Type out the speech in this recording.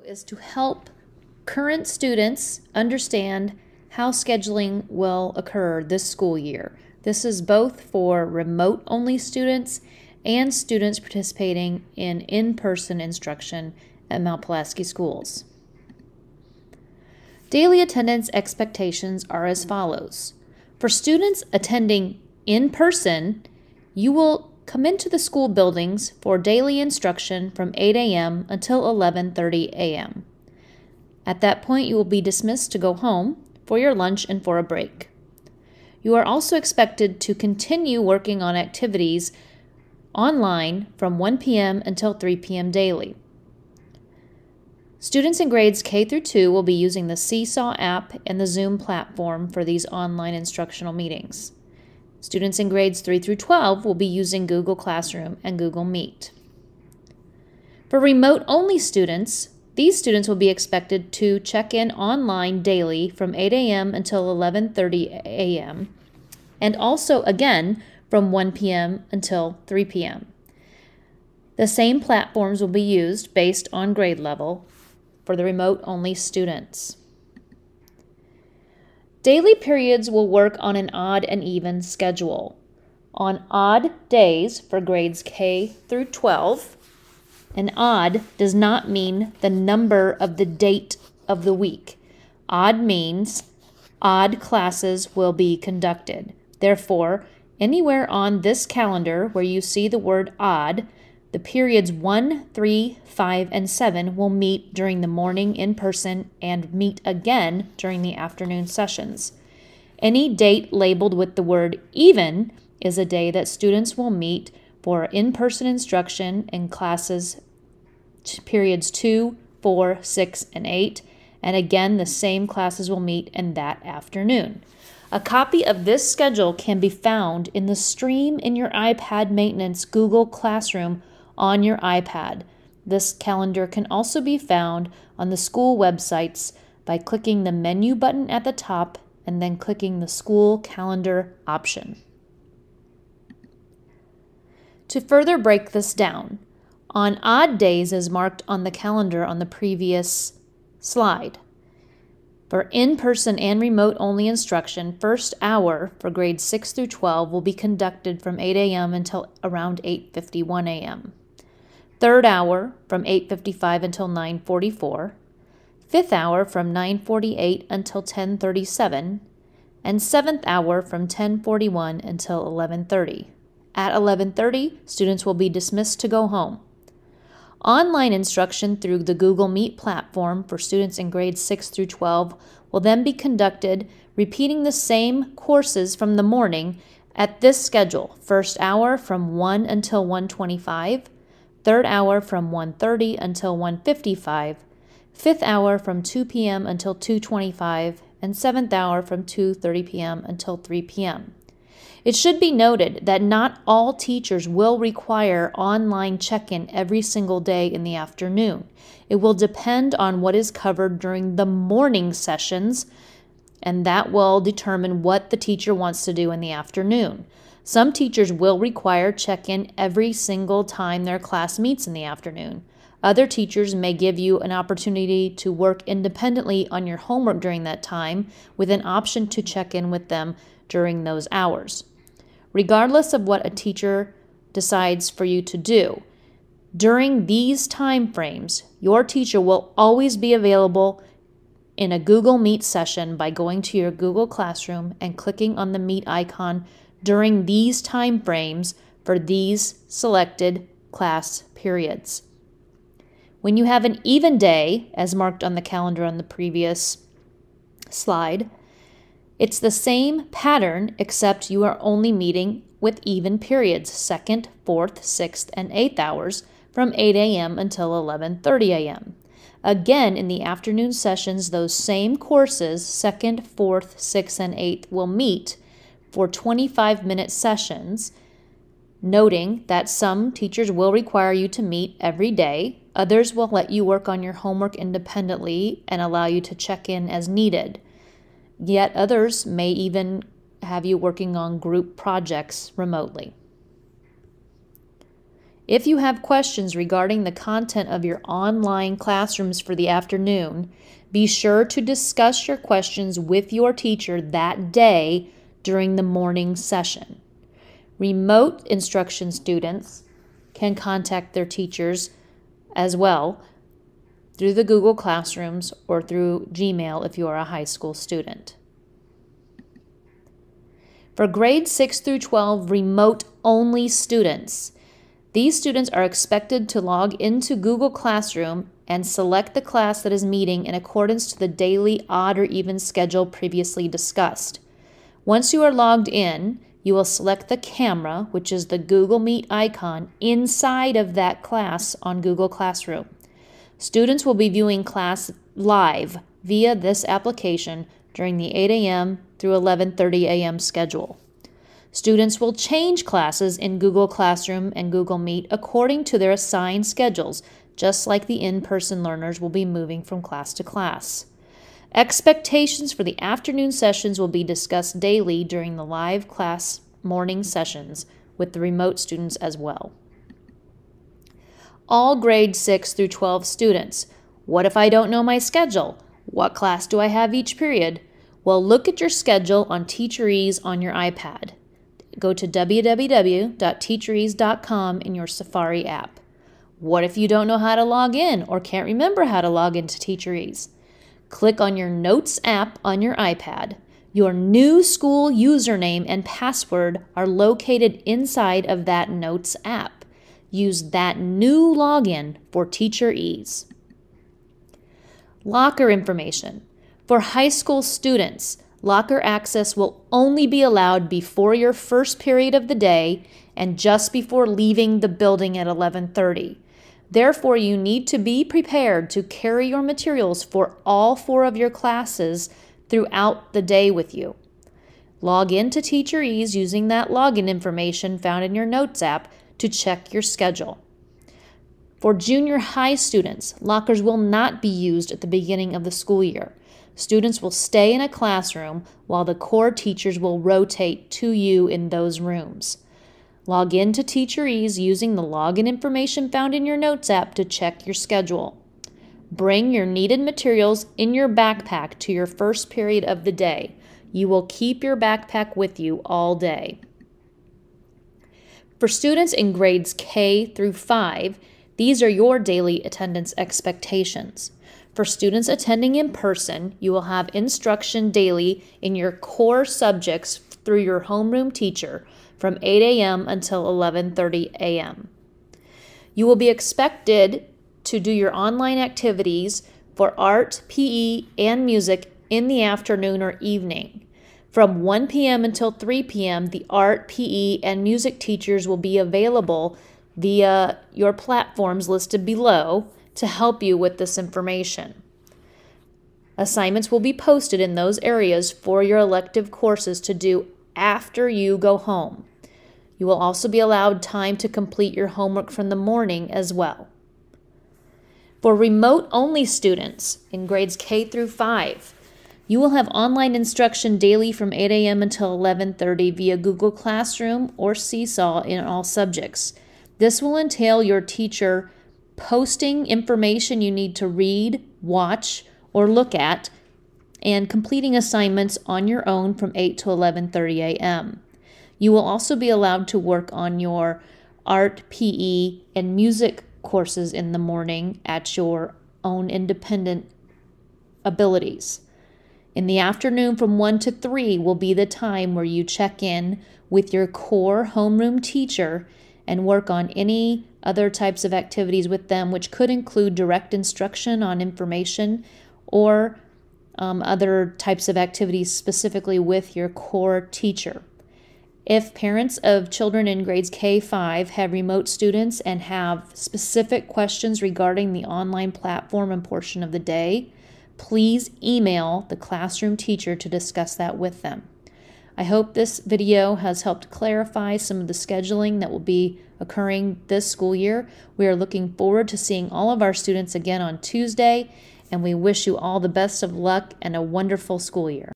Is to help current students understand how scheduling will occur this school year. This is both for remote-only students and students participating in in-person instruction at Mount Pulaski schools. Daily attendance expectations are as follows. For students attending in person, you will come into the school buildings for daily instruction from 8 a.m. until 11:30 a.m. At that point, you will be dismissed to go home for your lunch and for a break. You are also expected to continue working on activities online from 1 p.m. until 3 p.m. daily. Students in grades K through 2 will be using the Seesaw app and the Zoom platform for these online instructional meetings. Students in grades 3 through 12 will be using Google Classroom and Google Meet. For remote-only students, these students will be expected to check in online daily from 8 a.m. until 11:30 a.m. and also again from 1 p.m. until 3 p.m. The same platforms will be used based on grade level for the remote-only students. Daily periods will work on an odd and even schedule. On odd days for grades K through 12, an odd does not mean the number of the date of the week. Odd means odd classes will be conducted. Therefore, anywhere on this calendar where you see the word odd, the periods 1, 3, 5, and 7 will meet during the morning in person and meet again during the afternoon sessions. Any date labeled with the word even is a day that students will meet for in-person instruction in classes periods 2, 4, 6, and 8, and again the same classes will meet in that afternoon. A copy of this schedule can be found in the Stream in Your iPad Maintenance Google Classroom on your iPad. This calendar can also be found on the school websites by clicking the menu button at the top and then clicking the school calendar option. To further break this down, on odd days as marked on the calendar on the previous slide. For in-person and remote-only instruction, first hour for grades 6 through 12 will be conducted from 8 a.m. until around 8:51 a.m. Third hour from 8:55 until 9:44. Fifth hour from 9:48 until 10:37. And seventh hour from 10:41 until 11:30. At 11:30, students will be dismissed to go home. Online instruction through the Google Meet platform for students in grades 6 through 12 will then be conducted, repeating the same courses from the morning at this schedule. First hour from 1 until 1:25, third hour from 1:30 until 1:55, fifth hour from 2 p.m. until 2:25, and seventh hour from 2:30 p.m. until 3 p.m. It should be noted that not all teachers will require online check-in every single day in the afternoon. It will depend on what is covered during the morning sessions, and that will determine what the teacher wants to do in the afternoon. Some teachers will require check-in every single time their class meets in the afternoon. Other teachers may give you an opportunity to work independently on your homework during that time with an option to check in with them during those hours. Regardless of what a teacher decides for you to do, during these time frames, your teacher will always be available in a Google Meet session by going to your Google Classroom and clicking on the Meet icon during these time frames for these selected class periods. When you have an even day, as marked on the calendar on the previous slide, it's the same pattern except you are only meeting with even periods, 2nd, 4th, 6th, and 8th hours from 8 a.m. until 11:30 a.m. Again, in the afternoon sessions, those same courses, 2nd, 4th, 6th, and 8th, will meet for 25-minute sessions, noting that some teachers will require you to meet every day. Others will let you work on your homework independently and allow you to check in as needed. Yet others may even have you working on group projects remotely. If you have questions regarding the content of your online classrooms for the afternoon, be sure to discuss your questions with your teacher that day during the morning session. Remote instruction students can contact their teachers as well through the Google Classrooms or through Gmail if you are a high school student. For grades 6 through 12 remote-only students, these students are expected to log into Google Classroom and select the class that is meeting in accordance to the daily odd or even schedule previously discussed. Once you are logged in, you will select the camera, which is the Google Meet icon, inside of that class on Google Classroom. Students will be viewing class live via this application during the 8 a.m. through 11:30 a.m. schedule. Students will change classes in Google Classroom and Google Meet according to their assigned schedules, just like the in-person learners will be moving from class to class. Expectations for the afternoon sessions will be discussed daily during the live class morning sessions with the remote students as well. All grade 6 through 12 students. What if I don't know my schedule? What class do I have each period? Well, look at your schedule on TeacherEase on your iPad. Go to www.teacherease.com in your Safari app. What if you don't know how to log in or can't remember how to log into TeacherEase? Click on your Notes app on your iPad. Your new school username and password are located inside of that Notes app. Use that new login for TeacherEase. Locker information. For high school students, locker access will only be allowed before your first period of the day and just before leaving the building at 11:30. Therefore, you need to be prepared to carry your materials for all 4 of your classes throughout the day with you. Log in to TeacherEase using that login information found in your Notes app to check your schedule. For junior high students, lockers will not be used at the beginning of the school year. Students will stay in a classroom while the core teachers will rotate to you in those rooms. Log in to TeacherEase using the login information found in your Notes app to check your schedule. Bring your needed materials in your backpack to your first period of the day. You will keep your backpack with you all day. For students in grades K through 5, these are your daily attendance expectations. For students attending in person, you will have instruction daily in your core subjects through your homeroom teacher from 8 a.m. until 11:30 a.m. You will be expected to do your online activities for art, PE, and music in the afternoon or evening. From 1 p.m. until 3 p.m., the art, PE, and music teachers will be available via your platforms listed below to help you with this information. Assignments will be posted in those areas for your elective courses to do after you go home. You will also be allowed time to complete your homework from the morning as well. For remote-only students in grades K through 5, you will have online instruction daily from 8 a.m. until 11:30 via Google Classroom or Seesaw in all subjects. This will entail your teacher posting information you need to read, watch, or look at, and completing assignments on your own from 8 to 11:30 a.m. You will also be allowed to work on your art, PE, and music courses in the morning at your own independent abilities. In the afternoon from 1 to 3 will be the time where you check in with your core homeroom teacher and work on any other types of activities with them, which could include direct instruction on information or other types of activities specifically with your core teacher. If parents of children in grades K-5 have remote students and have specific questions regarding the online platform and portion of the day, please email the classroom teacher to discuss that with them. I hope this video has helped clarify some of the scheduling that will be occurring this school year. We are looking forward to seeing all of our students again on Tuesday, and we wish you all the best of luck and a wonderful school year.